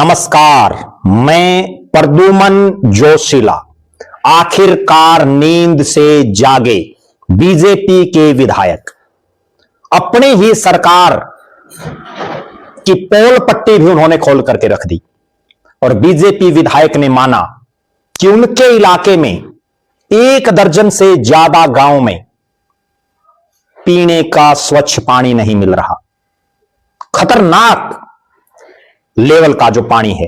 नमस्कार, मैं प्रद्युमन जोशीला। आखिरकार नींद से जागे बीजेपी के विधायक। अपनी ही सरकार की पोल पट्टी भी उन्होंने खोल करके रख दी और बीजेपी विधायक ने माना कि उनके इलाके में 1 दर्जन से ज्यादा गांव में पीने का स्वच्छ पानी नहीं मिल रहा। खतरनाक लेवल का जो पानी है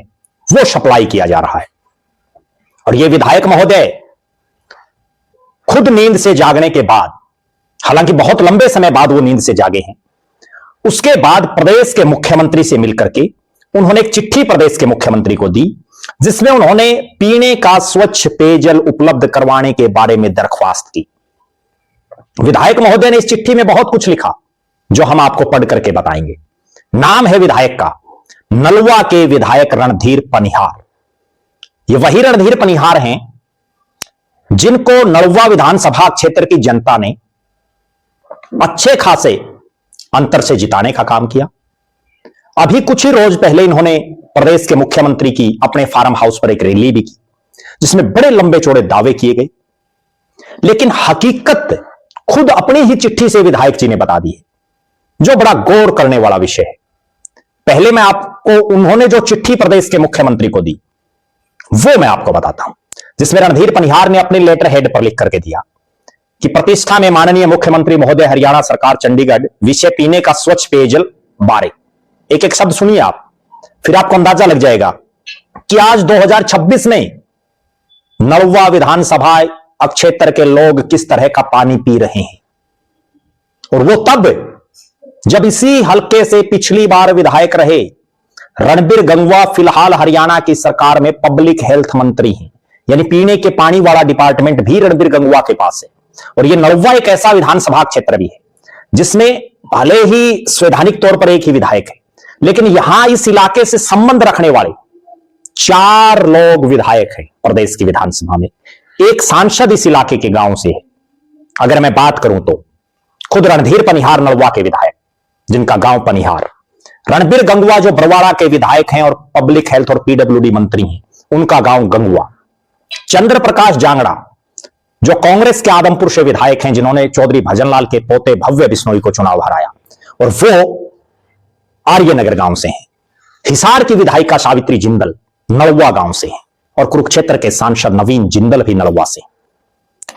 वो सप्लाई किया जा रहा है। और ये विधायक महोदय खुद नींद से जागने के बाद, हालांकि बहुत लंबे समय बाद वो नींद से जागे हैं, उसके बाद प्रदेश के मुख्यमंत्री से मिलकर के उन्होंने एक चिट्ठी प्रदेश के मुख्यमंत्री को दी, जिसमें उन्होंने पीने का स्वच्छ पेयजल उपलब्ध करवाने के बारे में दरख्वास्त की। विधायक महोदय ने इस चिट्ठी में बहुत कुछ लिखा जो हम आपको पढ़ करके बताएंगे। नाम है विधायक का नलवा के विधायक रणधीर पनिहार। ये वही रणधीर पनिहार हैं जिनको नलवा विधानसभा क्षेत्र की जनता ने अच्छे खासे अंतर से जिताने का काम किया। अभी कुछ ही रोज पहले इन्होंने प्रदेश के मुख्यमंत्री की अपने फार्म हाउस पर एक रैली भी की, जिसमें बड़े लंबे चौड़े दावे किए गए, लेकिन हकीकत खुद अपनी ही चिट्ठी से विधायक जी ने बता दी है, जो बड़ा गौर करने वाला विषय है। पहले मैं आपको उन्होंने जो चिट्ठी प्रदेश के मुख्यमंत्री को दी वो मैं आपको बताता हूं, जिसमें रणधीर पनिहार ने अपने लेटर हेड पर लिख करके दिया कि प्रतिष्ठा में माननीय मुख्यमंत्री महोदय, हरियाणा सरकार चंडीगढ़, विषय पीने का स्वच्छ पेयजल बारे। एक एक शब्द सुनिए आप, फिर आपको अंदाजा लग जाएगा कि आज 2026 में नलवा विधानसभा क्षेत्र के लोग किस तरह का पानी पी रहे हैं। और वो तब जब इसी हल्के से पिछली बार विधायक रहे रणबीर गंगवा फिलहाल हरियाणा की सरकार में पब्लिक हेल्थ मंत्री हैं, यानी पीने के पानी वाला डिपार्टमेंट भी रणबीर गंगवा के पास है। और यह नलवा एक ऐसा विधानसभा क्षेत्र भी है जिसमें भले ही संवैधानिक तौर पर एक ही विधायक है, लेकिन यहां इस इलाके से संबंध रखने वाले 4 लोग विधायक हैं प्रदेश की विधानसभा में। एक सांसद इस इलाके के गांव से है। अगर मैं बात करूं तो खुद रणधीर पनिहार नलवा के विधायक, जिनका गांव पनिहार, रणबीर गंगवा जो बरवाड़ा के विधायक हैं और पब्लिक हेल्थ और पीडब्ल्यूडी मंत्री हैं, उनका गांव गंगवा। चंद्र प्रकाश जांगड़ा जो कांग्रेस के आदमपुर से विधायक हैं, जिन्होंने चौधरी भजनलाल के पोते भव्य बिश्नोई को चुनाव हराया, और वो आर्यनगर गांव से हैं। हिसार की विधायिका सावित्री जिंदल नलवा गांव से हैं, और कुरुक्षेत्र के सांसद नवीन जिंदल भी नलवा से।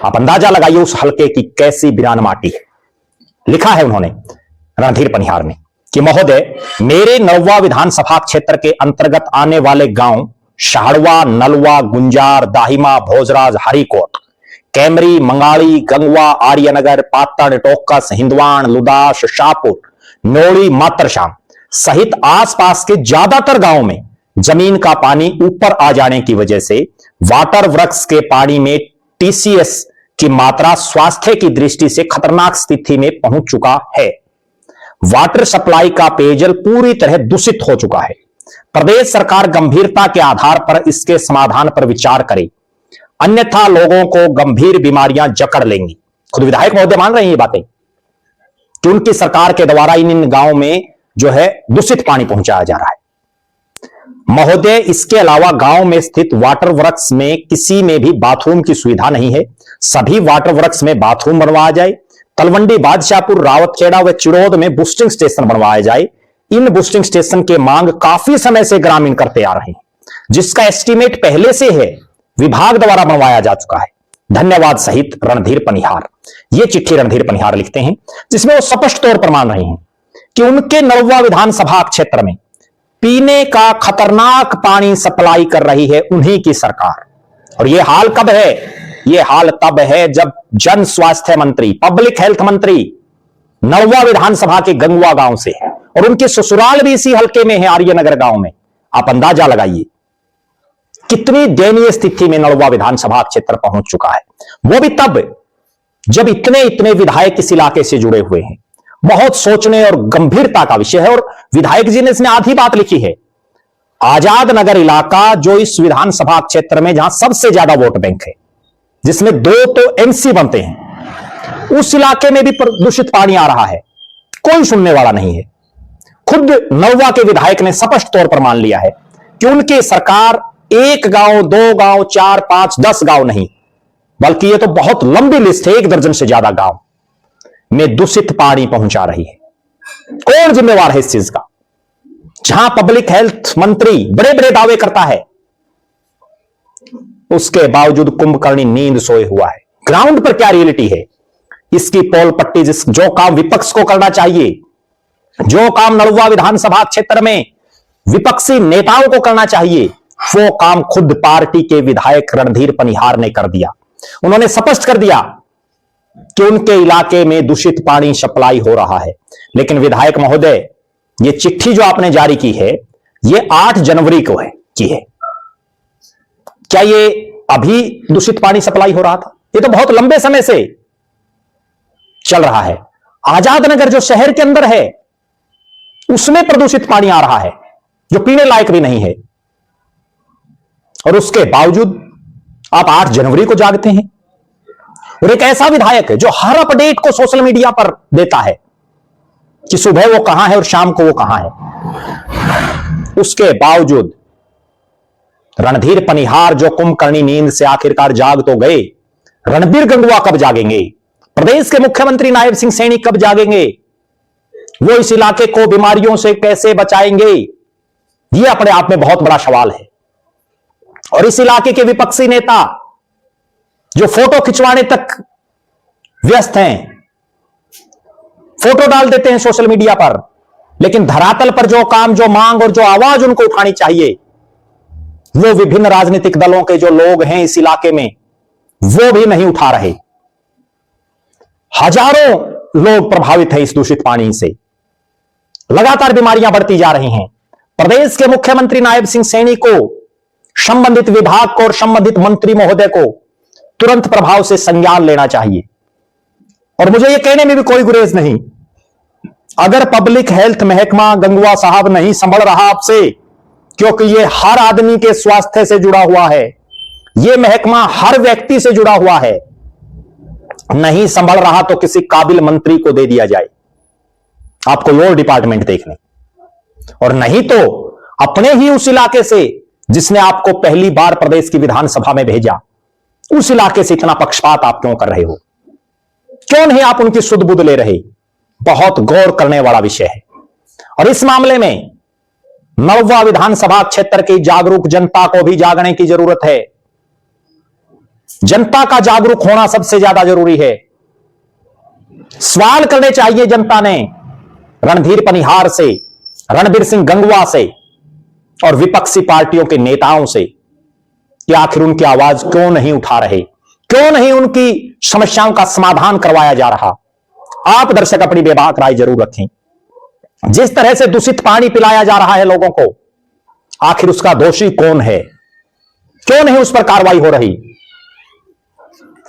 आप अंदाजा लगाइए उस हल्के की कैसी बिरान माटी है। लिखा है उन्होंने, रणधीर पनिहार ने, कि महोदय, मेरे नलवा विधानसभा क्षेत्र के अंतर्गत आने वाले गांव शाहड़वा, नलवा, गुंजार, दाहिमा, भोजराज, हरिकोट, कैमरी, मंगाड़ी, गंगवा, आर्यनगर, पातड़, टोकस, हिंदवान, लुदास, शाहपुर, नोड़ी, मातरशाम सहित आसपास के ज्यादातर गांवों में जमीन का पानी ऊपर आ जाने की वजह से वाटर वृक्ष के पानी में टीसीएस की मात्रा स्वास्थ्य की दृष्टि से खतरनाक स्थिति में पहुंच चुका है। वाटर सप्लाई का पेयजल पूरी तरह दूषित हो चुका है। प्रदेश सरकार गंभीरता के आधार पर इसके समाधान पर विचार करे, अन्यथा लोगों को गंभीर बीमारियां जकड़ लेंगी। खुद विधायक महोदय मान रहे हैं ये बातें कि उनकी सरकार के द्वारा इन गांवों में जो है दूषित पानी पहुंचाया जा रहा है। महोदय, इसके अलावा गांव में स्थित वाटर वर्क्स में किसी में भी बाथरूम की सुविधा नहीं है। सभी वाटर वर्क्स में बाथरूम बनवाया जाए। तलवंडी, बादशाहपुर, रावतखेड़ा व चिड़ोद में बूस्टिंग स्टेशन बनवाया जाए। इन बूस्टिंग स्टेशन की मांग काफी समय से ग्रामीण करते आ रहे हैं, जिसका एस्टीमेट पहले से है, विभाग द्वारा बनवाया जा चुका है। धन्यवाद सहित रणधीर पनिहार। ये चिट्ठी रणधीर पनिहार लिखते हैं, जिसमें वो स्पष्ट तौर पर मान रहे हैं कि उनके नलवा विधानसभा क्षेत्र में पीने का खतरनाक पानी सप्लाई कर रही है उन्हीं की सरकार। और यह हाल कब है? यह हाल तब है जब जन स्वास्थ्य मंत्री, पब्लिक हेल्थ मंत्री नलवा विधानसभा के गंगवा गांव से है, और उनके ससुराल भी इसी हल्के में है, आर्यनगर गांव में। आप अंदाजा लगाइए कितनी दयनीय स्थिति में नलवा विधानसभा क्षेत्र पहुंच चुका है। वो भी तब जब इतने इतने विधायक इस इलाके से जुड़े हुए हैं। बहुत सोचने और गंभीरता का विषय है। और विधायक जी ने इसमें आधी बात लिखी है। आजाद नगर इलाका जो इस विधानसभा क्षेत्र में जहां सबसे ज्यादा वोट बैंक है, जिसमें 2 तो एमसी बनते हैं, उस इलाके में भी प्रदूषित पानी आ रहा है, कोई सुनने वाला नहीं है। खुद नलवा के विधायक ने स्पष्ट तौर पर मान लिया है कि उनकी सरकार 1 गांव, 2 गांव, 4, 5, 10 गांव नहीं, बल्कि ये तो बहुत लंबी लिस्ट है, 1 दर्जन से ज्यादा गांव में दूषित पानी पहुंचा रही है। कौन जिम्मेवार है इस चीज का? जहां पब्लिक हेल्थ मंत्री बड़े बड़े दावे करता है, उसके बावजूद कुंभकर्णी नींद सोए हुआ है। ग्राउंड पर क्या रियलिटी है इसकी पोल पट्टी, जो काम विपक्ष को करना चाहिए, जो काम नलवा विधानसभा क्षेत्र में विपक्षी नेताओं को करना चाहिए, वो काम खुद पार्टी के विधायक रणधीर पनिहार ने कर दिया। उन्होंने स्पष्ट कर दिया कि उनके इलाके में दूषित पानी सप्लाई हो रहा है। लेकिन विधायक महोदय, ये चिट्ठी जो आपने जारी की है, ये 8 जनवरी को है की है। क्या ये अभी दूषित पानी सप्लाई हो रहा था? ये तो बहुत लंबे समय से चल रहा है। आजाद नगर जो शहर के अंदर है, उसमें प्रदूषित पानी आ रहा है जो पीने लायक भी नहीं है, और उसके बावजूद आप 8 जनवरी को जागते हैं। और एक ऐसा विधायक है जो हर अपडेट को सोशल मीडिया पर देता है कि सुबह वो कहां है और शाम को वो कहां है। उसके बावजूद रणधीर पनिहार जो कुंभकर्णी नींद से आखिरकार जाग तो गए, रणबीर गंगवा कब जागेंगे? प्रदेश के मुख्यमंत्री नायब सिंह सैनी कब जागेंगे? वो इस इलाके को बीमारियों से कैसे बचाएंगे? ये अपने आप में बहुत बड़ा सवाल है। और इस इलाके के विपक्षी नेता जो फोटो खिंचवाने तक व्यस्त हैं, फोटो डाल देते हैं सोशल मीडिया पर, लेकिन धरातल पर जो काम, जो मांग और जो आवाज उनको उठानी चाहिए, वो विभिन्न राजनीतिक दलों के जो लोग हैं इस इलाके में, वो भी नहीं उठा रहे। हजारों लोग प्रभावित हैं इस दूषित पानी से, लगातार बीमारियां बढ़ती जा रही हैं। प्रदेश के मुख्यमंत्री नायब सिंह सैनी को, संबंधित विभाग को और संबंधित मंत्री महोदय को तुरंत प्रभाव से संज्ञान लेना चाहिए। और मुझे यह कहने में भी कोई गुरेज नहीं, अगर पब्लिक हेल्थ महकमा गंगवा साहब नहीं संभल रहा आपसे, क्योंकि यह हर आदमी के स्वास्थ्य से जुड़ा हुआ है, यह महकमा हर व्यक्ति से जुड़ा हुआ है, नहीं संभल रहा तो किसी काबिल मंत्री को दे दिया जाए, आपको और डिपार्टमेंट देखने, और नहीं तो अपने ही उस इलाके से जिसने आपको पहली बार प्रदेश की विधानसभा में भेजा, उस इलाके से इतना पक्षपात आप क्यों कर रहे हो? क्यों नहीं आप उनकी सुध बुध ले रहे? बहुत गौर करने वाला विषय है। और इस मामले में नलवा विधानसभा क्षेत्र की जागरूक जनता को भी जागने की जरूरत है। जनता का जागरूक होना सबसे ज्यादा जरूरी है। सवाल करने चाहिए जनता ने रणधीर पनिहार से, रणबीर सिंह गंगवा से और विपक्षी पार्टियों के नेताओं से कि आखिर उनकी आवाज क्यों नहीं उठा रहे, क्यों नहीं उनकी समस्याओं का समाधान करवाया जा रहा। आप दर्शक अपनी बेबाक राय जरूर रखें। जिस तरह से दूषित पानी पिलाया जा रहा है लोगों को, आखिर उसका दोषी कौन है? क्यों नहीं उस पर कार्रवाई हो रही?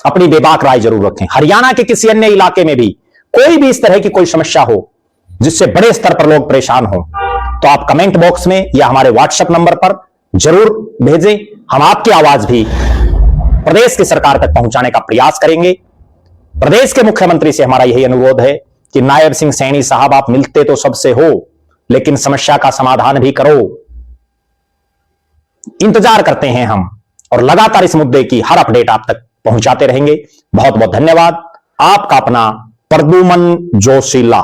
अपनी बेबाक राय जरूर रखें। हरियाणा के किसी अन्य इलाके में भी कोई भी इस तरह की कोई समस्या हो जिससे बड़े स्तर पर लोग परेशान हो, तो आप कमेंट बॉक्स में या हमारे व्हाट्सएप नंबर पर जरूर भेजें। हम आपकी आवाज भी प्रदेश की सरकार तक पहुंचाने का प्रयास करेंगे। प्रदेश के मुख्यमंत्री से हमारा यही अनुरोध है कि नायब सिंह सैनी साहब, आप मिलते तो सबसे हो, लेकिन समस्या का समाधान भी करो। इंतजार करते हैं हम, और लगातार इस मुद्दे की हर अपडेट आप तक पहुंचाते रहेंगे। बहुत बहुत धन्यवाद। आपका अपना प्रद्युमन जोशीला।